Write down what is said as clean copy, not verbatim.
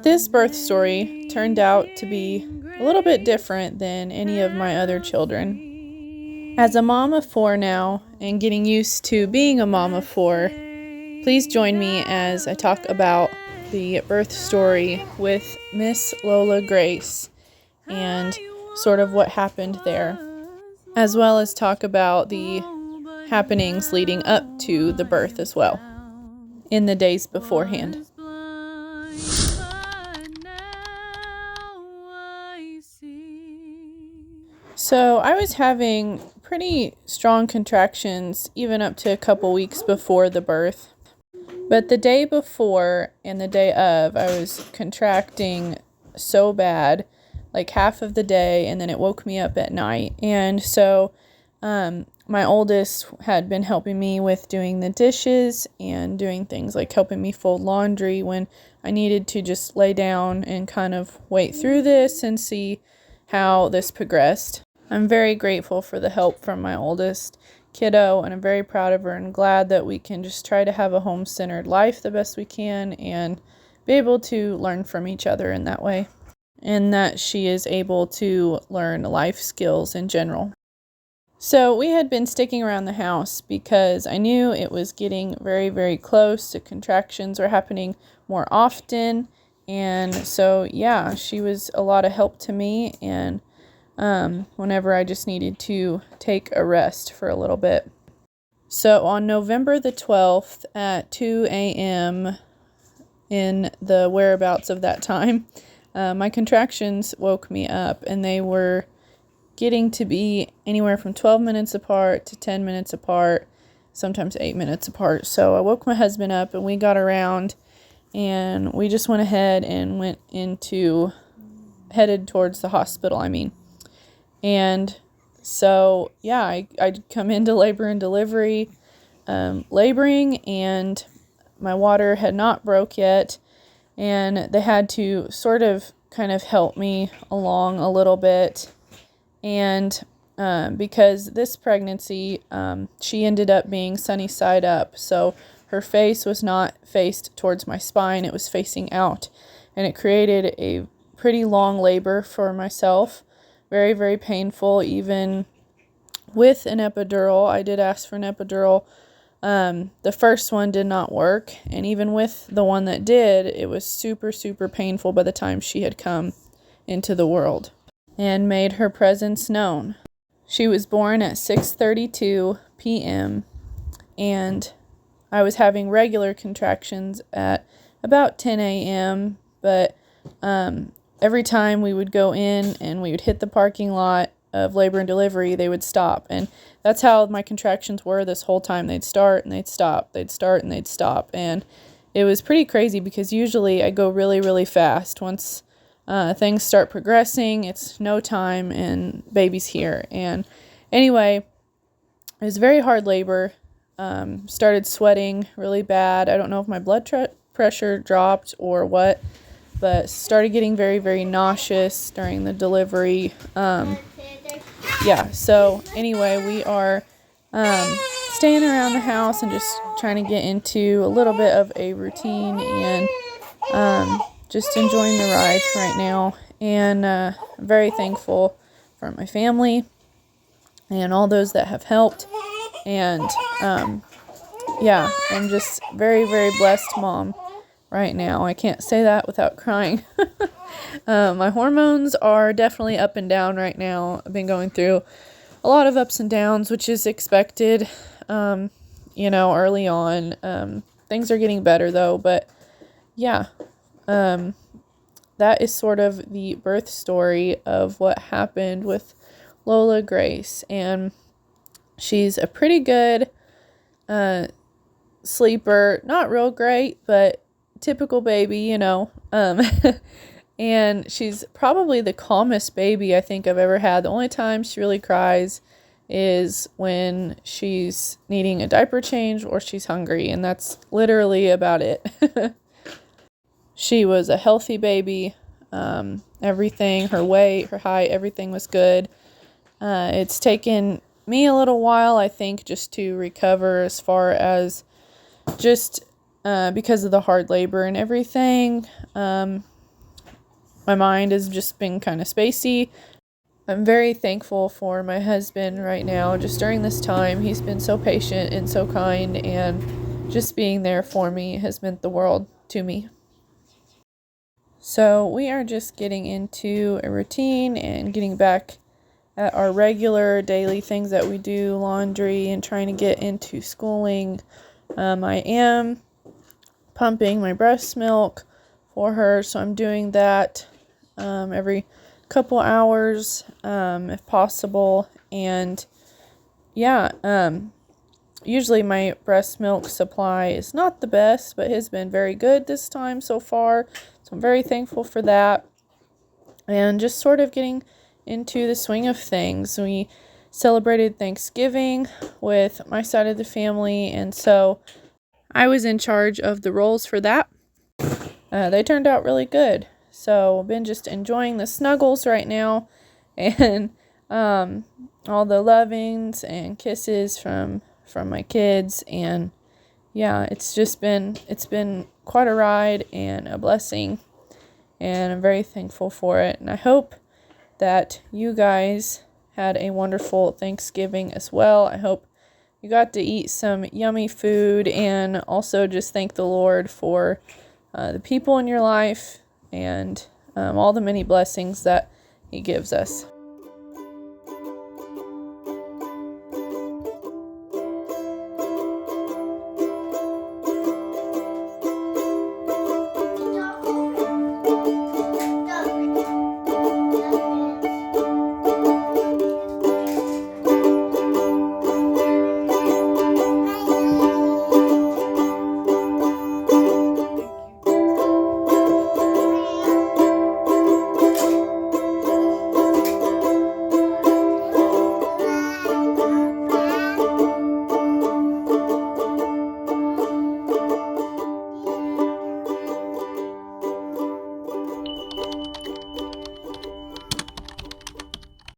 This birth story turned out to be a little bit different than any of my other children. As a mom of 4 now and getting used to being a mom of 4, please join me as I talk about the birth story with Miss Lola Grace and sort of what happened there, as well as talk about the happenings leading up to the birth as well in the days beforehand. So I was having pretty strong contractions even up to a couple weeks before the birth. But the day before and the day of, I was contracting so bad, like half of the day, and then it woke me up at night. And so my oldest had been helping me with doing the dishes and doing things like helping me fold laundry when I needed to just lay down and kind of wait through this and see how this progressed. I'm very grateful for the help from my oldest kiddo, and I'm very proud of her and glad that we can just try to have a home-centered life the best we can and be able to learn from each other in that way, and that she is able to learn life skills in general. So we had been sticking around the house because I knew it was getting very, very close. The contractions were happening more often, and so yeah, she was a lot of help to me, and whenever I just needed to take a rest for a little bit. So on November the 12th at 2 a.m. in the whereabouts of that time, my contractions woke me up, and they were getting to be anywhere from 12 minutes apart to 10 minutes apart, sometimes 8 minutes apart. So I woke my husband up, and we got around, and we just went ahead and headed towards the hospital, And so, yeah, I'd come into labor and delivery, laboring, and my water had not broke yet, and they had to sort of kind of help me along a little bit. And because this pregnancy, she ended up being sunny side up, so her face was not faced towards my spine, it was facing out, and it created a pretty long labor for myself. Very, very painful, even with an epidural. I did ask for an epidural. The first one did not work, and even with the one that did, it was super, super painful by the time she had come into the world and made her presence known. She was born at 6:32 p.m., and I was having regular contractions at about 10 a.m., but every time we would go in and we would hit the parking lot of labor and delivery, they would stop. And that's how my contractions were this whole time. They'd start and they'd stop. They'd start and they'd stop. And it was pretty crazy because usually I go really, really fast. Once things start progressing, it's no time and baby's here. And anyway, it was very hard labor. Started sweating really bad. I don't know if my blood pressure dropped or what, but started getting very, very nauseous during the delivery. So anyway, we are staying around the house and just trying to get into a little bit of a routine and just enjoying the ride right now. And I'm very thankful for my family and all those that have helped. And I'm just very, very blessed mom right now. I can't say that without crying. My hormones are definitely up and down right now. I've been going through a lot of ups and downs, which is expected, early on. Things are getting better though, but yeah, that is sort of the birth story of what happened with Lola Grace. And she's a pretty good sleeper, not real great, but typical baby, and she's probably the calmest baby I think I've ever had. The only time she really cries is when she's needing a diaper change or she's hungry, and that's literally about it. She was a healthy baby. Everything, her weight, her height, everything was good. It's taken me a little while, I think, just to recover as far as just because of the hard labor and everything. my mind has just been kind of spacey. I'm very thankful for my husband right now. Just during this time, he's been so patient and so kind, and just being there for me has meant the world to me. So we are just getting into a routine and getting back at our regular daily things that we do, laundry, and trying to get into schooling. I am pumping my breast milk for her, so I'm doing that every couple hours if possible. And usually my breast milk supply is not the best, but has been very good this time so far, so I'm very thankful for that. And just sort of getting into the swing of things. We celebrated Thanksgiving with my side of the family, and so I was in charge of the rolls for that. They turned out really good. So I've been just enjoying the snuggles right now, and all the lovings and kisses from my kids. And yeah, it's been quite a ride and a blessing, and I'm very thankful for it. And I hope that you guys had a wonderful Thanksgiving as well. I hope you got to eat some yummy food, and also just thank the Lord for the people in your life and all the many blessings that He gives us.